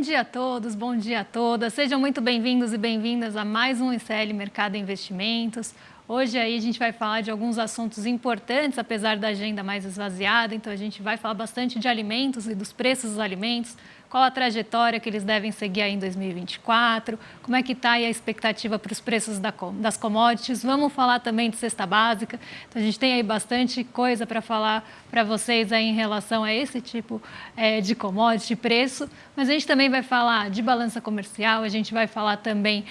Bom dia a todos, bom dia a todas. Sejam muito bem-vindos e bem-vindas a mais um ICL Mercado e Investimentos. Hoje aí a gente vai falar de alguns assuntos importantes, apesar da agenda mais esvaziada. Então a gente vai falar bastante de alimentos e dos preços dos alimentos, qual a trajetória que eles devem seguir aí em 2024, como é que está aí a expectativa para os preços das commodities. Vamos falar também de cesta básica. Então a gente tem aí bastante coisa para falar para vocês aí em relação a esse tipo de commodity, preço. Mas a gente também vai falar de balança comercial, a gente vai falar também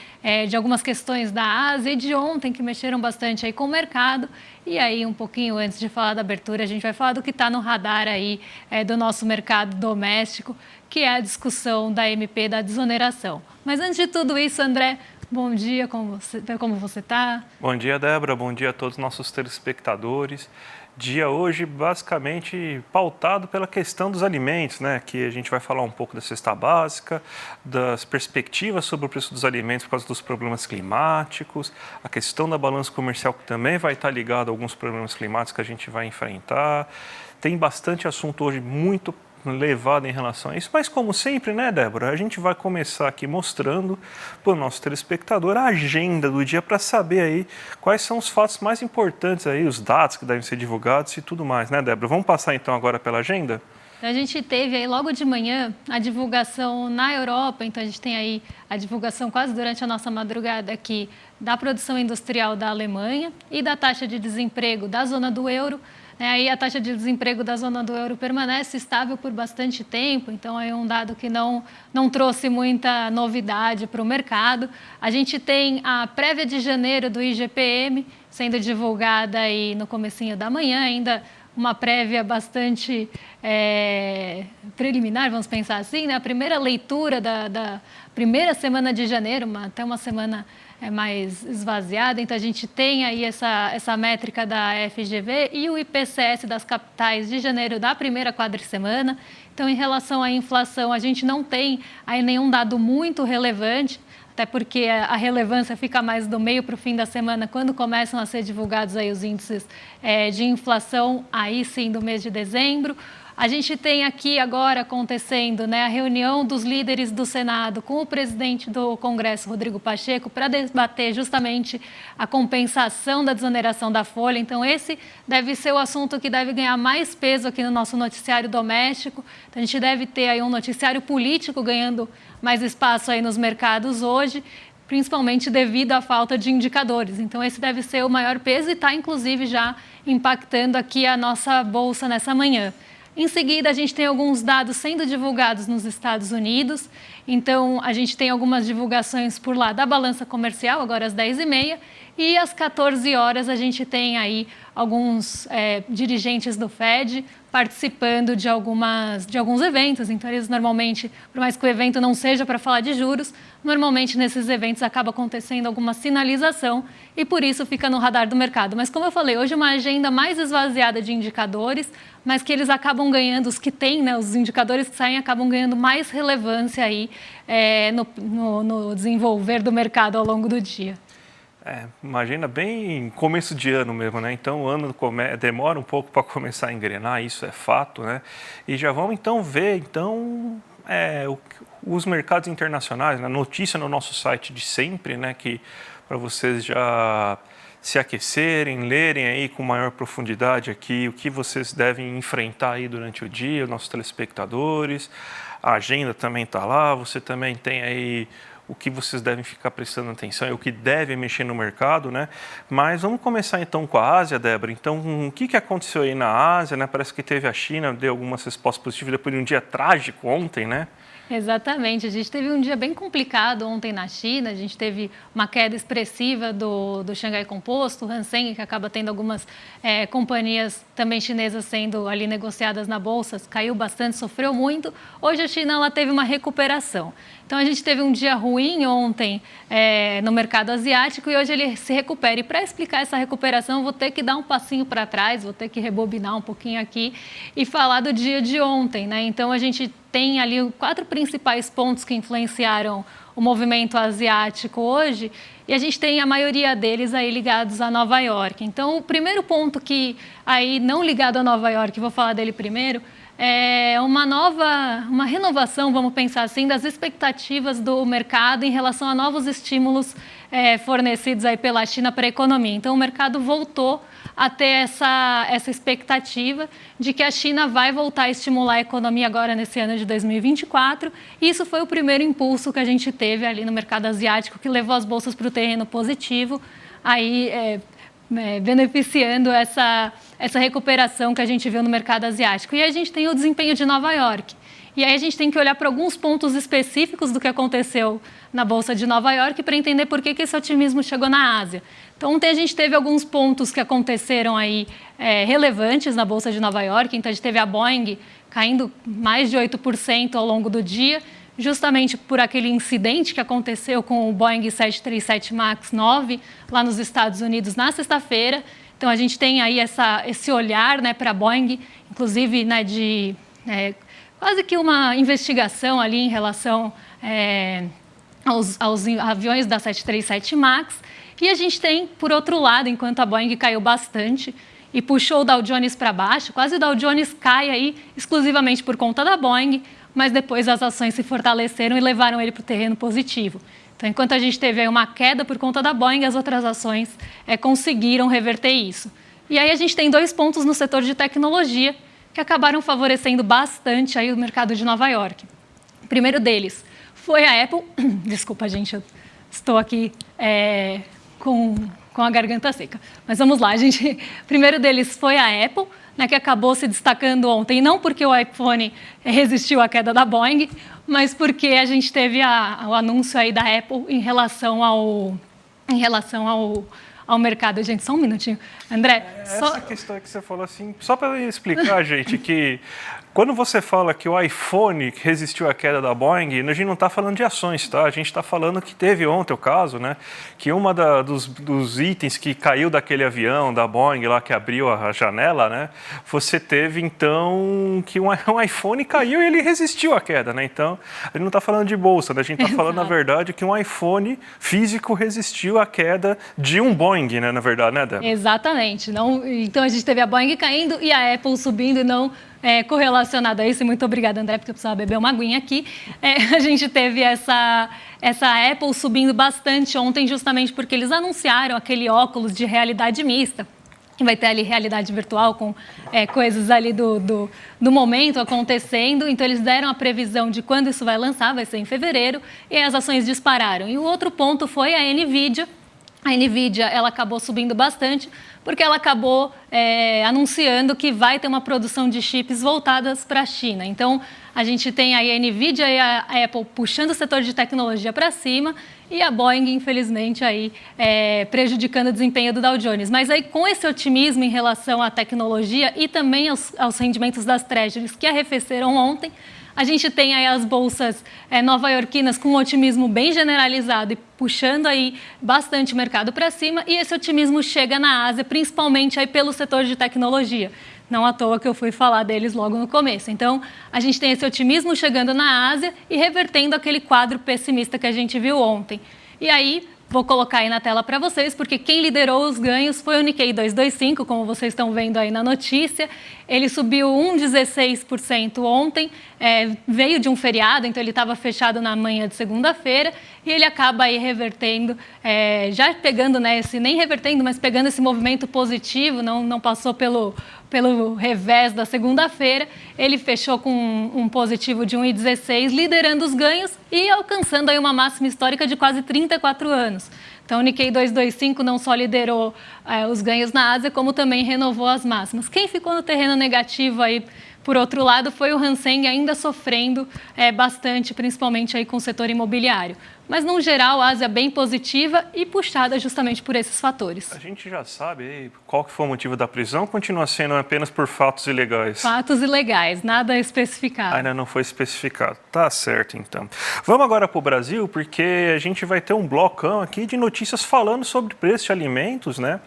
de algumas questões da Ásia e de ontem que mexeram bastante aí com o mercado. E aí, um pouquinho antes de falar da abertura, a gente vai falar do que está no radar aí do nosso mercado doméstico, que é a discussão da MP da desoneração. Mas antes de tudo isso, André, bom dia, como você está? Bom dia, Débora, bom dia a todos os nossos telespectadores. Dia hoje basicamente pautado pela questão dos alimentos, né? Que a gente vai falar um pouco da cesta básica, das perspectivas sobre o preço dos alimentos por causa dos problemas climáticos, a questão da balança comercial que também vai estar ligada a alguns problemas climáticos que a gente vai enfrentar. Tem bastante assunto hoje muito levado em relação a isso, mas como sempre, né, Débora, a gente vai começar aqui mostrando para o nosso telespectador a agenda do dia para saber aí quais são os fatos mais importantes aí, os dados que devem ser divulgados e tudo mais, né, Débora? Vamos passar então agora pela agenda? A gente teve aí logo de manhã a divulgação na Europa, então a gente tem aí a divulgação quase durante a nossa madrugada aqui da produção industrial da Alemanha e da taxa de desemprego da zona do euro. Aí a taxa de desemprego da zona do euro permanece estável por bastante tempo, então é um dado que não trouxe muita novidade para o mercado. A gente tem a prévia de janeiro do IGPM sendo divulgada aí no comecinho da manhã, ainda uma prévia bastante preliminar, vamos pensar assim, né? A primeira leitura da primeira semana de janeiro, até uma semana mais esvaziada, então a gente tem aí essa métrica da FGV e o IPCS das capitais de janeiro da primeira quadricemana. Então, em relação à inflação, a gente não tem aí nenhum dado muito relevante, até porque a relevância fica mais do meio para o fim da semana, quando começam a ser divulgados aí os índices de inflação, aí sim, do mês de dezembro. A gente tem aqui agora acontecendo, né, a reunião dos líderes do Senado com o presidente do Congresso, Rodrigo Pacheco, para debater justamente a compensação da desoneração da folha. Então, esse deve ser o assunto que deve ganhar mais peso aqui no nosso noticiário doméstico. Então, a gente deve ter aí um noticiário político ganhando mais espaço aí nos mercados hoje, principalmente devido à falta de indicadores. Então, esse deve ser o maior peso e está, inclusive, já impactando aqui a nossa bolsa nessa manhã. Em seguida, a gente tem alguns dados sendo divulgados nos Estados Unidos. Então, a gente tem algumas divulgações por lá da balança comercial, agora às 10h30. E às 14 horas a gente tem aí alguns dirigentes do Fed participando de alguns eventos. Então, eles normalmente, por mais que o evento não seja para falar de juros, normalmente nesses eventos acaba acontecendo alguma sinalização e por isso fica no radar do mercado. Mas como eu falei, hoje é uma agenda mais esvaziada de indicadores, mas que eles acabam ganhando, os que têm, né, os indicadores que saem acabam ganhando mais relevância aí no desenvolver do mercado ao longo do dia. Uma agenda bem começo de ano mesmo, né? Então o ano demora um pouco para começar a engrenar, isso é fato, né? E já vamos então ver os mercados internacionais, né? Notícia no nosso site de sempre, né? Que para vocês já se aquecerem, lerem aí com maior profundidade aqui o que vocês devem enfrentar aí durante o dia, os nossos telespectadores. A agenda também está lá, você também tem aí o que vocês devem ficar prestando atenção e o que deve mexer no mercado, né? Mas vamos começar então com a Ásia, Débora. Então, o que aconteceu aí na Ásia, né? Parece que teve a China, deu algumas respostas positivas depois de um dia trágico ontem, né? Exatamente, a gente teve um dia bem complicado ontem na China, a gente teve uma queda expressiva do Xangai Composto, o Hang que acaba tendo algumas companhias também chinesas sendo ali negociadas na bolsa, caiu bastante, sofreu muito. Hoje a China ela teve uma recuperação. Então a gente teve um dia ruim ontem no mercado asiático e hoje ele se recupera. E para explicar essa recuperação eu vou ter que dar um passinho para trás, vou ter que rebobinar um pouquinho aqui e falar do dia de ontem, né? Então a gente tem ali 4 principais pontos que influenciaram o movimento asiático hoje e a gente tem a maioria deles aí ligados a Nova York. Então, o primeiro ponto que aí não ligado a Nova York, vou falar dele primeiro, uma renovação, vamos pensar assim, das expectativas do mercado em relação a novos estímulos fornecidos aí pela China para a economia. Então, o mercado voltou a ter essa expectativa de que a China vai voltar a estimular a economia agora nesse ano de 2024. E isso foi o primeiro impulso que a gente teve ali no mercado asiático, que levou as bolsas para o terreno positivo, aí beneficiando essa recuperação que a gente viu no mercado asiático. E aí a gente tem o desempenho de Nova York. E aí a gente tem que olhar para alguns pontos específicos do que aconteceu na Bolsa de Nova York para entender por que esse otimismo chegou na Ásia. Então, ontem a gente teve alguns pontos que aconteceram aí relevantes na Bolsa de Nova York. Então, a gente teve a Boeing caindo mais de 8% ao longo do dia, justamente por aquele incidente que aconteceu com o Boeing 737 MAX 9 lá nos Estados Unidos na sexta-feira. Então, a gente tem aí esse olhar, né, para a Boeing, inclusive, né, de quase que uma investigação ali em relação aos aviões da 737 MAX. E a gente tem, por outro lado, enquanto a Boeing caiu bastante e puxou o Dow Jones para baixo, quase o Dow Jones cai aí exclusivamente por conta da Boeing, mas depois as ações se fortaleceram e levaram ele para o terreno positivo. Então, enquanto a gente teve aí uma queda por conta da Boeing, as outras ações conseguiram reverter isso. E aí a gente tem dois pontos no setor de tecnologia que acabaram favorecendo bastante aí o mercado de Nova York. O primeiro deles foi a Apple. Desculpa, gente, eu estou aqui com a garganta seca. Mas vamos lá, gente. O primeiro deles foi a Apple, né, que acabou se destacando ontem, não porque o iPhone resistiu à queda da Boeing, mas porque a gente teve o anúncio aí da Apple em relação ao mercado. Gente, só um minutinho. André, essa questão que você falou assim, só para explicar, gente, que quando você fala que o iPhone resistiu à queda da Boeing, a gente não está falando de ações, tá? A gente está falando que teve ontem o caso, né? Que uma dos itens que caiu daquele avião da Boeing lá que abriu a janela, né? Você teve então que um iPhone caiu e ele resistiu à queda, né? Então a gente não está falando de bolsa, né? A gente está falando na verdade que um iPhone físico resistiu à queda de um Boeing, né? Na verdade, né, Débora? Exatamente. Não, então a gente teve a Boeing caindo e a Apple subindo e não correlacionado a isso. E muito obrigada, André, porque eu precisava beber uma aguinha aqui. A gente teve essa Apple subindo bastante ontem, justamente porque eles anunciaram aquele óculos de realidade mista. Vai ter ali realidade virtual com coisas ali do momento acontecendo. Então, eles deram a previsão de quando isso vai lançar, vai ser em fevereiro, e as ações dispararam. E o outro ponto foi a NVIDIA. A NVIDIA ela acabou subindo bastante porque ela acabou anunciando que vai ter uma produção de chips voltadas para a China. Então, a gente tem aí a NVIDIA e a Apple puxando o setor de tecnologia para cima e a Boeing, infelizmente, aí, prejudicando o desempenho do Dow Jones. Mas aí, com esse otimismo em relação à tecnologia e também aos rendimentos das Treasuries que arrefeceram ontem, a gente tem aí as bolsas nova-iorquinas com um otimismo bem generalizado e puxando aí bastante o mercado para cima, e esse otimismo chega na Ásia, principalmente aí pelo setor de tecnologia. Não à toa que eu fui falar deles logo no começo. Então, a gente tem esse otimismo chegando na Ásia e revertendo aquele quadro pessimista que a gente viu ontem. E aí, vou colocar aí na tela para vocês, porque quem liderou os ganhos foi o Nikkei 225, como vocês estão vendo aí na notícia. Ele subiu 1,16% ontem, veio de um feriado, então ele estava fechado na manhã de segunda-feira, e ele acaba aí revertendo, já pegando, né, nem revertendo, mas pegando esse movimento positivo, não passou pelo revés da segunda-feira. Ele fechou com um positivo de 1,16, liderando os ganhos e alcançando aí uma máxima histórica de quase 34 anos. Então, o Nikkei 225 não só liderou os ganhos na Ásia, como também renovou as máximas. Quem ficou no terreno negativo aí, por outro lado, foi o Hang Seng, ainda sofrendo bastante, principalmente aí com o setor imobiliário. Mas, no geral, a Ásia bem positiva e puxada justamente por esses fatores. A gente já sabe qual que foi o motivo da prisão, continua sendo apenas por fatos ilegais? Fatos ilegais, nada especificado. Ainda não foi especificado. Tá certo, então. Vamos agora para o Brasil, porque a gente vai ter um blocão aqui de notícias falando sobre preço de alimentos, né?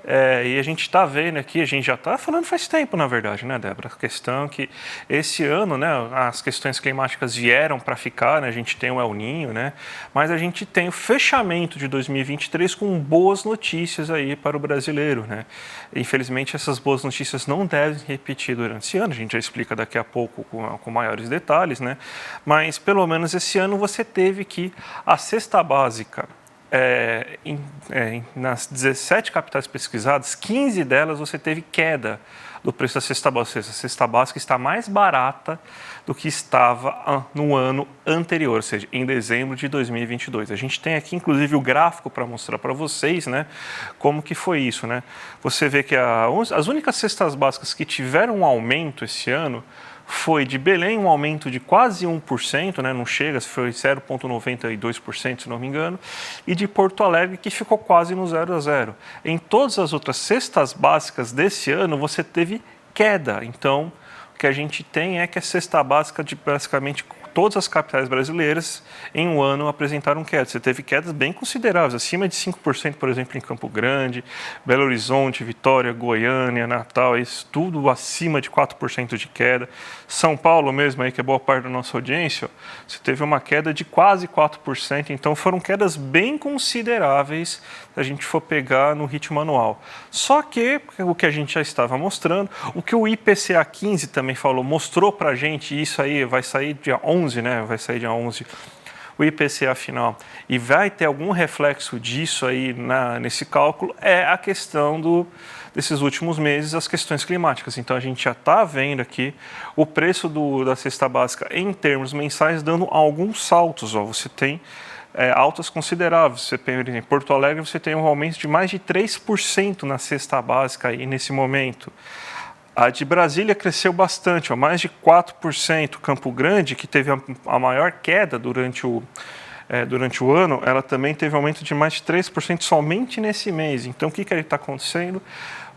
E a gente está vendo aqui, a gente já está falando faz tempo, na verdade, né, Débora? A questão que esse ano, né, as questões climáticas vieram para ficar, né, a gente tem o El Niño, né, mas a gente tem o fechamento de 2023 com boas notícias aí para o brasileiro, né? Infelizmente, essas boas notícias não devem se repetir durante esse ano, a gente já explica daqui a pouco com maiores detalhes, né? Mas, pelo menos esse ano, você teve que a cesta básica, nas 17 capitais pesquisadas, 15 delas você teve queda do preço da cesta básica. A cesta básica está mais barata do que estava no ano anterior, ou seja, em dezembro de 2022. A gente tem aqui, inclusive, o gráfico para mostrar para vocês, né, como que foi isso, né? Você vê que as únicas cestas básicas que tiveram um aumento esse ano foi de Belém um aumento de quase 1%, né? Não chega, foi 0,92%, se não me engano, e de Porto Alegre, que ficou quase no 0 a 0. Em todas as outras cestas básicas desse ano, você teve queda. Então, o que a gente tem é que a cesta básica de basicamente todas as capitais brasileiras em um ano apresentaram quedas. Você teve quedas bem consideráveis, acima de 5%, por exemplo, em Campo Grande, Belo Horizonte, Vitória, Goiânia, Natal, isso tudo acima de 4% de queda. São Paulo mesmo, aí, que é boa parte da nossa audiência, você teve uma queda de quase 4%, então foram quedas bem consideráveis se a gente for pegar no ritmo anual. Só que o que a gente já estava mostrando, o que o IPCA 15 também falou, mostrou para a gente, isso aí vai sair dia 11, né? Vai sair dia 11 o IPCA final, e vai ter algum reflexo disso aí nesse cálculo, é a questão desses últimos meses, as questões climáticas. Então, a gente já está vendo aqui o preço da cesta básica em termos mensais dando alguns saltos. Ó. Você tem altas consideráveis. Você tem, em Porto Alegre, você tem um aumento de mais de 3% na cesta básica aí nesse momento. A de Brasília cresceu bastante, mais de 4%. Campo Grande, que teve a maior queda durante o ano, ela também teve aumento de mais de 3% somente nesse mês. Então, o que está acontecendo?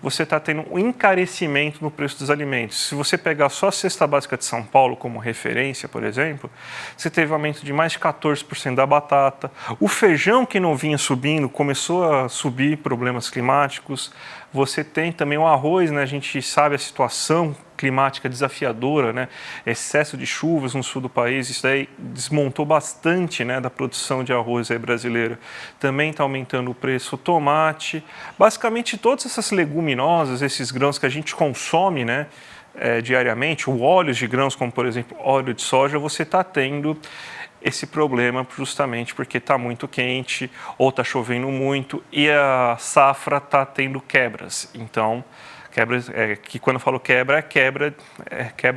Você está tendo um encarecimento no preço dos alimentos. Se você pegar só a cesta básica de São Paulo como referência, por exemplo, você teve aumento de mais de 14% da batata. O feijão, que não vinha subindo, começou a subir, problemas climáticos. Você tem também o arroz, né? A gente sabe a situação climática desafiadora, né? Excesso de chuvas no sul do país, isso daí desmontou bastante, né, da produção de arroz aí brasileira. Também está aumentando o preço. O tomate, basicamente todas essas leguminosas, esses grãos que a gente consome, né, diariamente, o óleos de grãos, como por exemplo óleo de soja, você está tendo esse problema justamente porque está muito quente ou está chovendo muito e a safra está tendo quebras. Então, quebras, que quando eu falo quebra, é quebra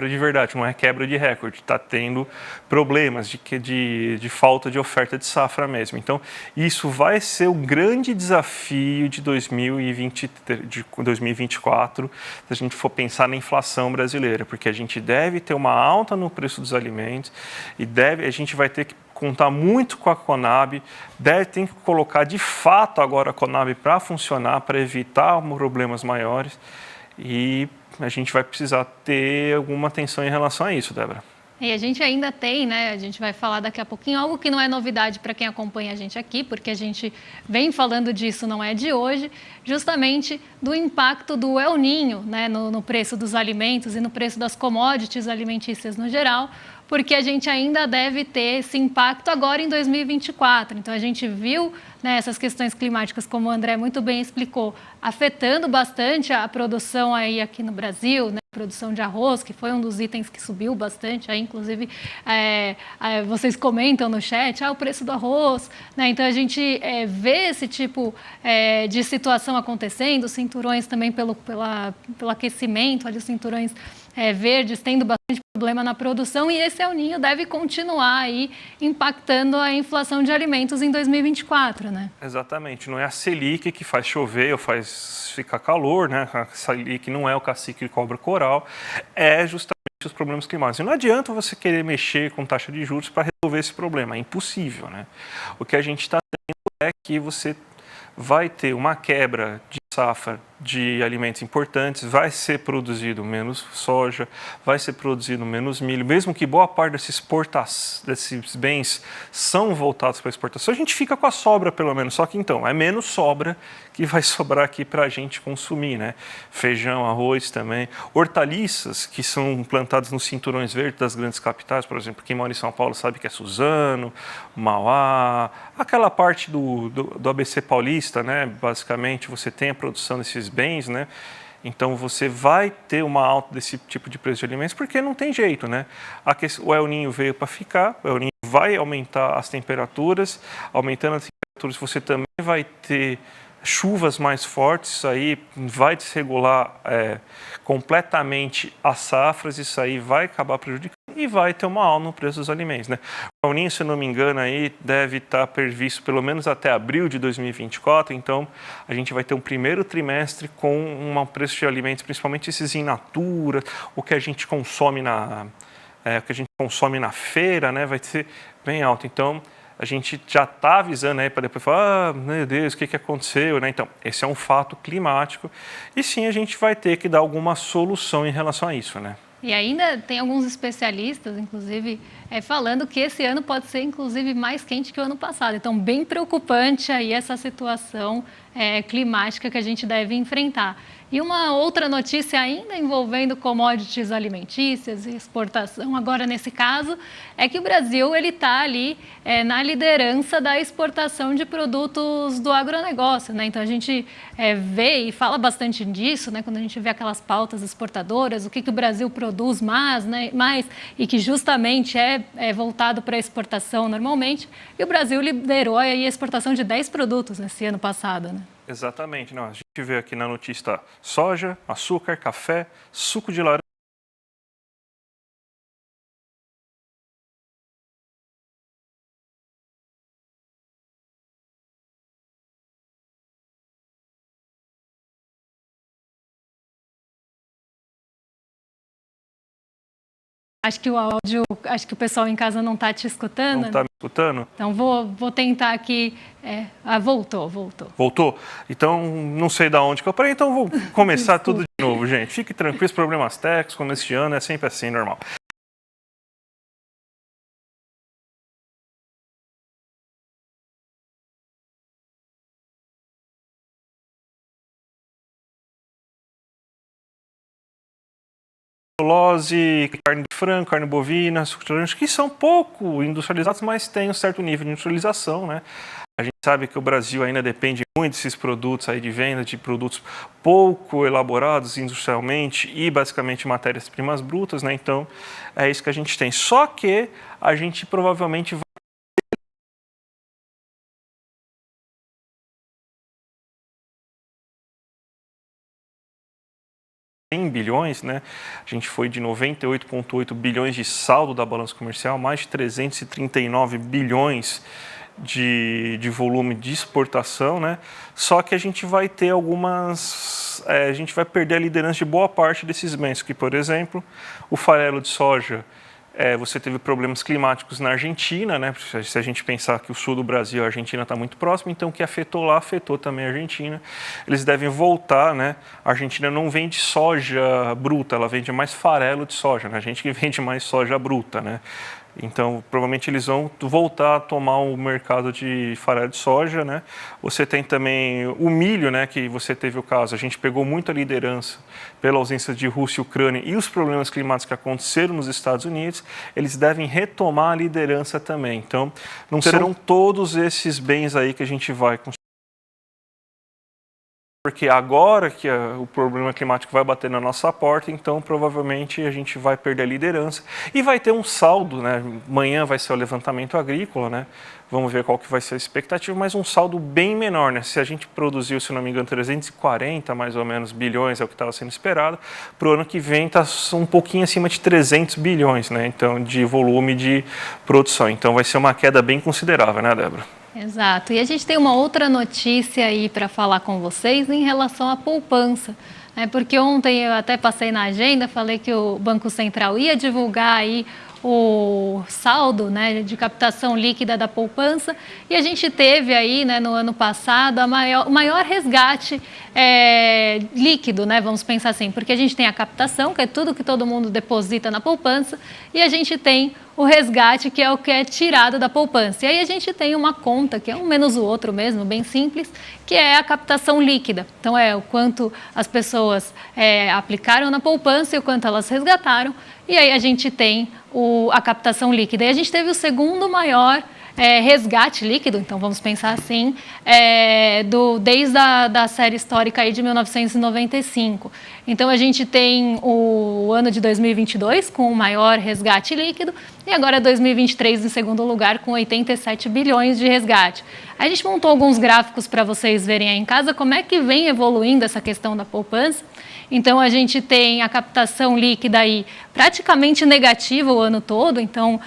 de verdade, não é quebra de recorde. Está tendo problemas de falta de oferta de safra mesmo. Então, isso vai ser o grande desafio de 2024, se a gente for pensar na inflação brasileira, porque a gente deve ter uma alta no preço dos alimentos e a gente vai ter que contar muito com a Conab, tem que colocar de fato agora a Conab para funcionar, para evitar problemas maiores, e a gente vai precisar ter alguma atenção em relação a isso, Débora. E a gente ainda tem, né, a gente vai falar daqui a pouquinho, algo que não é novidade para quem acompanha a gente aqui, porque a gente vem falando disso, não é de hoje, justamente do impacto do El Niño, né, no preço dos alimentos e no preço das commodities alimentícias no geral, porque a gente ainda deve ter esse impacto agora em 2024. Então, a gente viu, né, essas questões climáticas, como o André muito bem explicou, afetando bastante a produção aí aqui no Brasil, né, a produção de arroz, que foi um dos itens que subiu bastante. Aí, inclusive, vocês comentam no chat, o preço do arroz. Né? Então, a gente vê esse tipo de situação acontecendo, os cinturões também pelo aquecimento, ali os cinturões verdes tendo bastante problema na produção, e esse El Niño deve continuar aí impactando a inflação de alimentos em 2024, né? Exatamente, não é a Selic que faz chover ou faz ficar calor, né? A Selic não é o cacique de cobra coral, é justamente os problemas climáticos. E não adianta você querer mexer com taxa de juros para resolver esse problema, é impossível, né? O que a gente está tendo é que você vai ter uma quebra de safra de alimentos importantes, vai ser produzido menos soja, vai ser produzido menos milho, mesmo que boa parte desses bens são voltados para exportação, a gente fica com a sobra pelo menos, só que então é menos sobra que vai sobrar aqui para a gente consumir, né? Feijão, arroz também, hortaliças que são plantadas nos cinturões verdes das grandes capitais, por exemplo, quem mora em São Paulo sabe que é Suzano, Mauá, aquela parte do ABC paulista, né? Basicamente você tem a produção desses bens, né? Então você vai ter uma alta desse tipo de preço de alimentos porque não tem jeito, né? O El Niño veio para ficar, o El Niño vai aumentar as temperaturas, aumentando as temperaturas você também vai ter chuvas mais fortes, isso aí vai desregular completamente as safras, isso aí vai acabar prejudicando e vai ter uma alta no preço dos alimentos, né? O El Niño, se não me engano, aí deve estar previsto pelo menos até abril de 2024, então a gente vai ter um primeiro trimestre com um preço de alimentos, principalmente esses in natura, o que a gente consome na feira, né? Vai ser bem alto, então a gente já está avisando aí para depois falar, meu Deus, o que aconteceu, né? Então, esse é um fato climático e sim, a gente vai ter que dar alguma solução em relação a isso, né? E ainda tem alguns especialistas, inclusive, falando que esse ano pode ser, inclusive, mais quente que o ano passado. Então, bem preocupante aí essa situação climática que a gente deve enfrentar. E uma outra notícia ainda envolvendo commodities alimentícias e exportação, agora nesse caso, é que o Brasil está ali na liderança da exportação de produtos do agronegócio, né? Então a gente vê e fala bastante disso, né? Quando a gente vê aquelas pautas exportadoras, o que o Brasil produz mais, né? E que justamente é voltado para a exportação normalmente. E o Brasil liderou a exportação de 10 produtos nesse ano passado, né? Exatamente. Não, a gente vê aqui na notícia soja, açúcar, café, suco de laranja. Acho que o áudio, acho que o pessoal em casa não está te escutando. Não está me escutando? Então vou tentar aqui. Voltou. Voltou? Então não sei de onde que eu parei, então vou começar tudo de novo, gente. Fique tranquilo, problemas técnicos, como este ano é sempre assim, normal. Carne de frango, carne bovina, suco de laranja, que são pouco industrializados, mas têm um certo nível de industrialização, né? A gente sabe que o Brasil ainda depende muito desses produtos aí de venda, de produtos pouco elaborados industrialmente e basicamente matérias-primas brutas, né? Então, é isso que a gente tem. Só que a gente provavelmente vai 100 bilhões, né? A gente foi de 98,8 bilhões de saldo da balança comercial, mais de 339 bilhões de volume de exportação, né? Só que a gente vai ter a gente vai perder a liderança de boa parte desses bens, que, por exemplo, o farelo de soja, você teve problemas climáticos na Argentina, né? Se a gente pensar que o sul do Brasil, a Argentina está muito próximo, então o que afetou lá, afetou também a Argentina. Eles devem voltar, né? A Argentina não vende soja bruta, ela vende mais farelo de soja, né? A gente que vende mais soja bruta, né? Então, provavelmente eles vão voltar a tomar o mercado de farelo de soja, né? Você tem também o milho, né? Que você teve o caso. A gente pegou muita liderança pela ausência de Rússia e Ucrânia e os problemas climáticos que aconteceram nos Estados Unidos. Eles devem retomar a liderança também. Então, não serão todos esses bens aí que a gente vai conseguir. Porque agora que o problema climático vai bater na nossa porta, então provavelmente a gente vai perder a liderança e vai ter um saldo, né? Amanhã vai ser o levantamento agrícola, né? Vamos ver qual que vai ser a expectativa, mas um saldo bem menor, né? Se a gente produziu, se não me engano, 340 mais ou menos bilhões é o que estava sendo esperado, para o ano que vem está um pouquinho acima de 300 bilhões, né? Então, de volume de produção. Então vai ser uma queda bem considerável, né, Débora? Exato. E a gente tem uma outra notícia aí para falar com vocês em relação à poupança. Porque ontem eu até passei na agenda, falei que o Banco Central ia divulgar aí o saldo, né, de captação líquida da poupança, e a gente teve aí, né, no ano passado o maior resgate líquido, né, vamos pensar assim, porque a gente tem a captação, que é tudo que todo mundo deposita na poupança, e a gente tem o resgate, que é o que é tirado da poupança. E aí a gente tem uma conta, que é um menos o outro mesmo, bem simples, que é a captação líquida. Então, é o quanto as pessoas aplicaram na poupança e o quanto elas resgataram. E aí a gente tem a captação líquida. E a gente teve o segundo maior resgate líquido, então vamos pensar assim, desde a série histórica aí de 1995. Então a gente tem o ano de 2022 com o maior resgate líquido e agora 2023 em segundo lugar com 87 bilhões de resgate. A gente montou alguns gráficos para vocês verem aí em casa como é que vem evoluindo essa questão da poupança. Então, a gente tem a captação líquida aí praticamente negativa o ano todo, então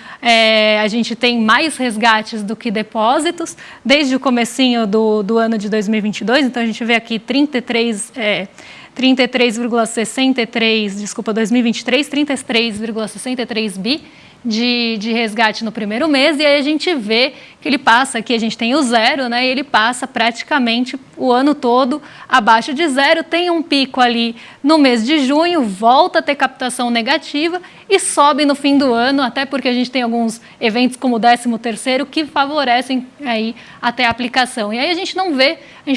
a gente tem mais resgates do que depósitos, desde o comecinho do ano de 2022, então a gente vê aqui 33,63 bi de resgate no primeiro mês, e aí a gente vê que ele passa, aqui a gente tem o zero, né, e ele passa praticamente o ano todo abaixo de zero, tem um pico ali no mês de junho, volta a ter captação negativa e sobe no fim do ano, até porque a gente tem alguns eventos como o 13º que favorecem aí até a aplicação. E aí a gente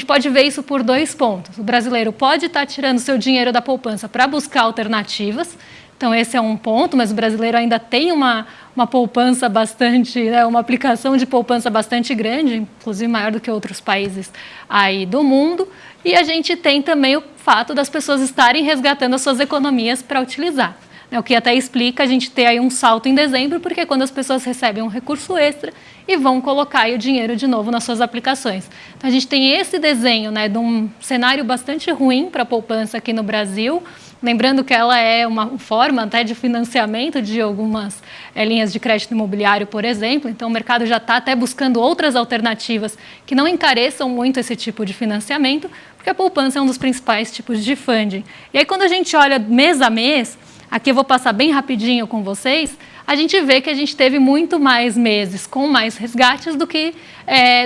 pode ver isso por 2 pontos. O brasileiro pode estar tirando seu dinheiro da poupança para buscar alternativas. Então, esse é um ponto, mas o brasileiro ainda tem uma poupança bastante, né, uma aplicação de poupança bastante grande, inclusive maior do que outros países aí do mundo. E a gente tem também o fato das pessoas estarem resgatando as suas economias para utilizar. O que até explica a gente ter aí um salto em dezembro, porque é quando as pessoas recebem um recurso extra e vão colocar aí o dinheiro de novo nas suas aplicações. Então, a gente tem esse desenho, né, de um cenário bastante ruim para a poupança aqui no Brasil. Lembrando que ela é uma forma até de financiamento de algumas linhas de crédito imobiliário, por exemplo. Então, o mercado já está até buscando outras alternativas que não encareçam muito esse tipo de financiamento, porque a poupança é um dos principais tipos de funding. E aí, quando a gente olha mês a mês, aqui eu vou passar bem rapidinho com vocês, a gente vê que a gente teve muito mais meses com mais resgates do que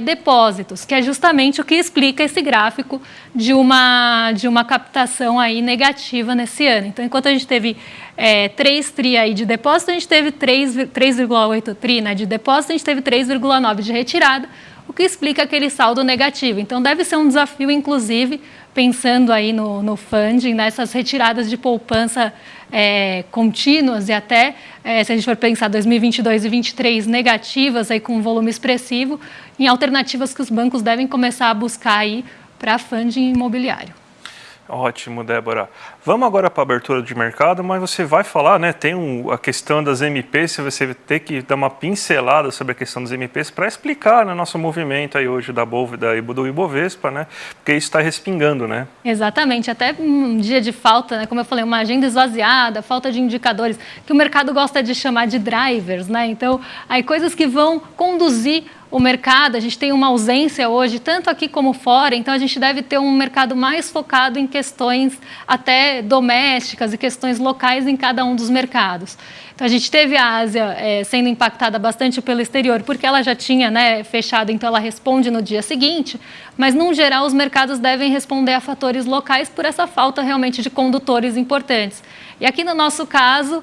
depósitos, que é justamente o que explica esse gráfico de uma captação aí negativa nesse ano. Então, enquanto a gente teve 3 tri aí de depósito, a gente teve 3,8 tri, né, de depósito, a gente teve 3,9 de retirada, o que explica aquele saldo negativo. Então, deve ser um desafio, inclusive, pensando aí no funding, nessas retiradas de poupança contínuas e até, se a gente for pensar 2022 e 2023 negativas, aí com um volume expressivo, em alternativas que os bancos devem começar a buscar aí para funding imobiliário. Ótimo, Débora. Vamos agora para a abertura de mercado, mas você vai falar, né? Tem a questão das MPs, você vai ter que dar uma pincelada sobre a questão das MPs para explicar, né, nosso movimento aí hoje do Ibovespa, né? Porque isso está respingando, né? Exatamente, até um dia de falta, né? Como eu falei, uma agenda esvaziada, falta de indicadores, que o mercado gosta de chamar de drivers, né? Então, aí coisas que vão conduzir o mercado, a gente tem uma ausência hoje, tanto aqui como fora, então a gente deve ter um mercado mais focado em questões até domésticas e questões locais em cada um dos mercados. Então, a gente teve a Ásia sendo impactada bastante pelo exterior, porque ela já tinha, né, fechado, então ela responde no dia seguinte, mas, no geral, os mercados devem responder a fatores locais por essa falta realmente de condutores importantes. E aqui no nosso caso,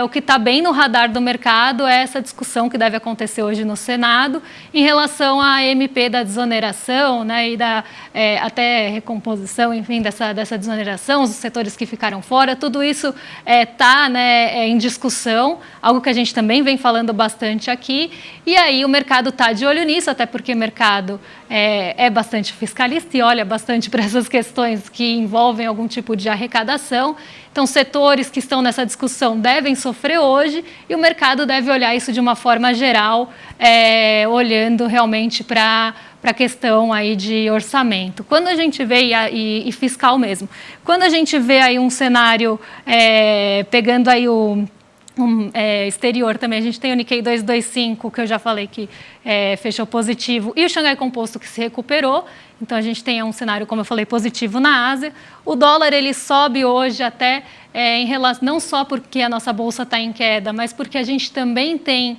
o que está bem no radar do mercado é essa discussão que deve acontecer hoje no Senado em relação à MP da desoneração, né, e da até recomposição, enfim, dessa desoneração, os setores que ficaram fora, tudo isso está em discussão, algo que a gente também vem falando bastante aqui, e aí o mercado está de olho nisso, até porque o mercado é bastante fiscalista e olha bastante para essas questões que envolvem algum tipo de arrecadação. Então, setores que estão nessa discussão devem sofrer hoje e o mercado deve olhar isso de uma forma geral, olhando realmente para a questão aí de orçamento. Quando a gente vê, e fiscal mesmo, quando a gente vê aí um cenário pegando aí o exterior também, a gente tem o Nikkei 225, que eu já falei que fechou positivo, e o Xangai Composto que se recuperou. Então, a gente tem um cenário, como eu falei, positivo na Ásia. O dólar, ele sobe hoje até em relação, não só porque a nossa bolsa está em queda, mas porque a gente também tem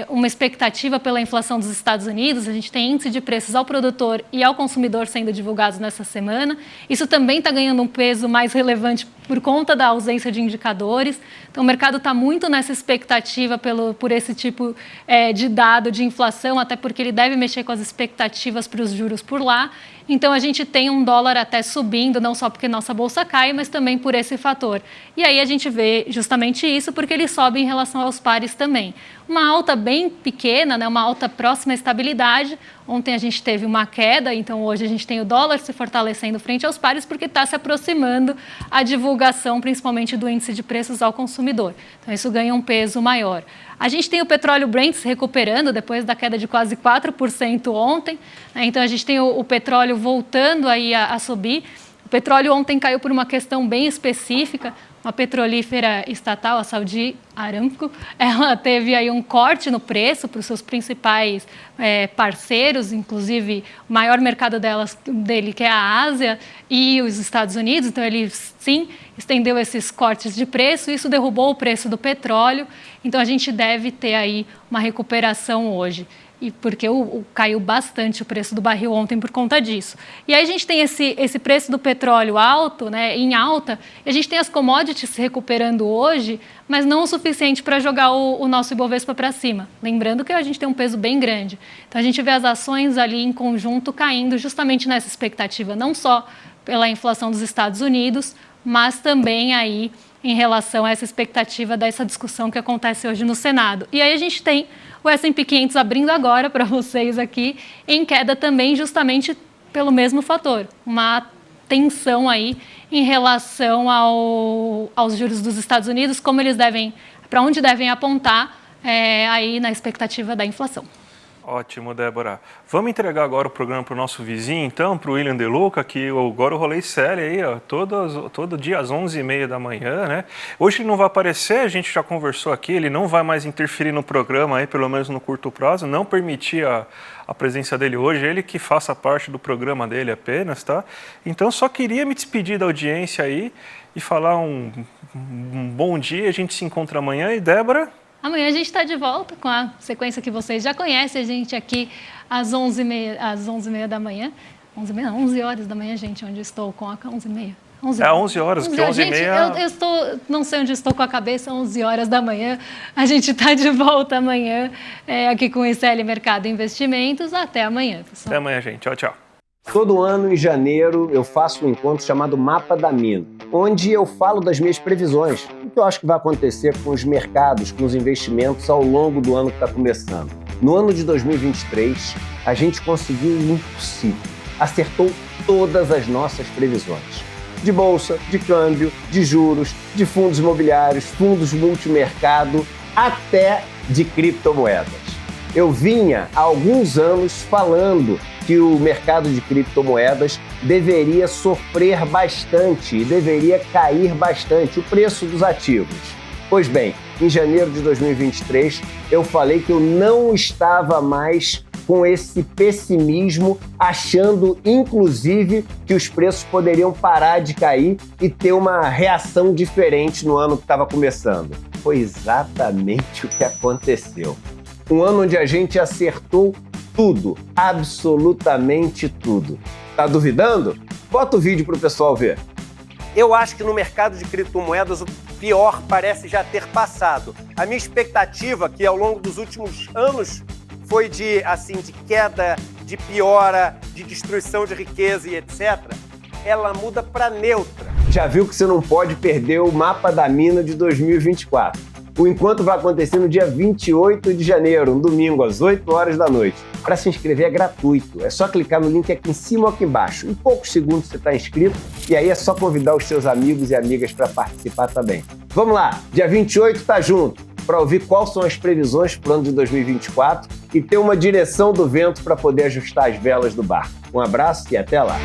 uma expectativa pela inflação dos Estados Unidos. A gente tem índice de preços ao produtor e ao consumidor sendo divulgados nessa semana. Isso também está ganhando um peso mais relevante por conta da ausência de indicadores. Então, o mercado está muito nessa expectativa por esse tipo de dado de inflação, até porque ele deve mexer com as expectativas para os juros por lá. Então, a gente tem um dólar até subindo, não só porque nossa bolsa cai, mas também por esse fator. E aí a gente vê justamente isso, porque ele sobe em relação aos pares também. Uma alta bem pequena, né, uma alta próxima à estabilidade. Ontem a gente teve uma queda, então hoje a gente tem o dólar se fortalecendo frente aos pares, porque está se aproximando a divulgação, principalmente do índice de preços ao consumidor. Então, isso ganha um peso maior. A gente tem o petróleo Brent se recuperando depois da queda de quase 4% ontem. Né? Então, a gente tem o petróleo voltando aí a subir. O petróleo ontem caiu por uma questão bem específica. Uma petrolífera estatal, a Saudi Aramco, ela teve aí um corte no preço para os seus principais parceiros, inclusive o maior mercado dele, que é a Ásia e os Estados Unidos. Então, ele, sim, estendeu esses cortes de preço, isso derrubou o preço do petróleo. Então, a gente deve ter aí uma recuperação hoje. E porque caiu bastante o preço do barril ontem por conta disso. E aí a gente tem esse preço do petróleo alto, né, em alta, e a gente tem as commodities se recuperando hoje, mas não o suficiente para jogar o nosso Ibovespa para cima. Lembrando que a gente tem um peso bem grande. Então, a gente vê as ações ali em conjunto caindo justamente nessa expectativa, não só pela inflação dos Estados Unidos, mas também aí em relação a essa expectativa dessa discussão que acontece hoje no Senado. E aí a gente tem o S&P 500 abrindo agora para vocês aqui, em queda também justamente pelo mesmo fator, uma tensão aí em relação aos juros dos Estados Unidos, como eles para onde devem apontar aí na expectativa da inflação. Ótimo, Débora. Vamos entregar agora o programa para o nosso vizinho, então, para o William De Luca, que agora o Rolê sério aí, ó, todo dia às 11h30 da manhã, né? Hoje ele não vai aparecer, a gente já conversou aqui, ele não vai mais interferir no programa aí, pelo menos no curto prazo, não permitir a presença dele hoje, ele que faça parte do programa dele apenas, tá? Então, só queria me despedir da audiência aí e falar um bom dia, a gente se encontra amanhã e, Débora... Amanhã a gente está de volta com a sequência que vocês já conhecem. A gente aqui às 11h30 da manhã. 11 horas da manhã, gente, onde eu estou com a 11h30. 11 horas, porque 11h30... Gente, não sei onde estou com a cabeça, 11 horas da manhã. A gente está de volta amanhã aqui com o ICL Mercado e Investimentos. Até amanhã, pessoal. Até amanhã, gente. Tchau, tchau. Todo ano, em janeiro, eu faço um encontro chamado Mapa da Mina, onde eu falo das minhas previsões, o que eu acho que vai acontecer com os mercados, com os investimentos ao longo do ano que está começando. No ano de 2023, a gente conseguiu o impossível, acertou todas as nossas previsões. De bolsa, de câmbio, de juros, de fundos imobiliários, fundos multimercado, até de criptomoedas. Eu vinha há alguns anos falando que o mercado de criptomoedas deveria sofrer bastante e deveria cair bastante o preço dos ativos. Pois bem, em janeiro de 2023, eu falei que eu não estava mais com esse pessimismo, achando, inclusive, que os preços poderiam parar de cair e ter uma reação diferente no ano que estava começando. Foi exatamente o que aconteceu. Um ano onde a gente acertou tudo, absolutamente tudo. Tá duvidando? Bota o vídeo pro pessoal ver. Eu acho que no mercado de criptomoedas o pior parece já ter passado. A minha expectativa, que ao longo dos últimos anos foi de queda, de piora, de destruição de riqueza e etc., ela muda para neutra. Já viu que você não pode perder o Mapa da Mina de 2024. O encontro vai acontecer no dia 28 de janeiro, um domingo, às 8 horas da noite. Para se inscrever é gratuito, é só clicar no link aqui em cima ou aqui embaixo. Em poucos segundos você está inscrito e aí é só convidar os seus amigos e amigas para participar também. Vamos lá, dia 28 tá junto, para ouvir quais são as previsões para o ano de 2024 e ter uma direção do vento para poder ajustar as velas do barco. Um abraço e até lá!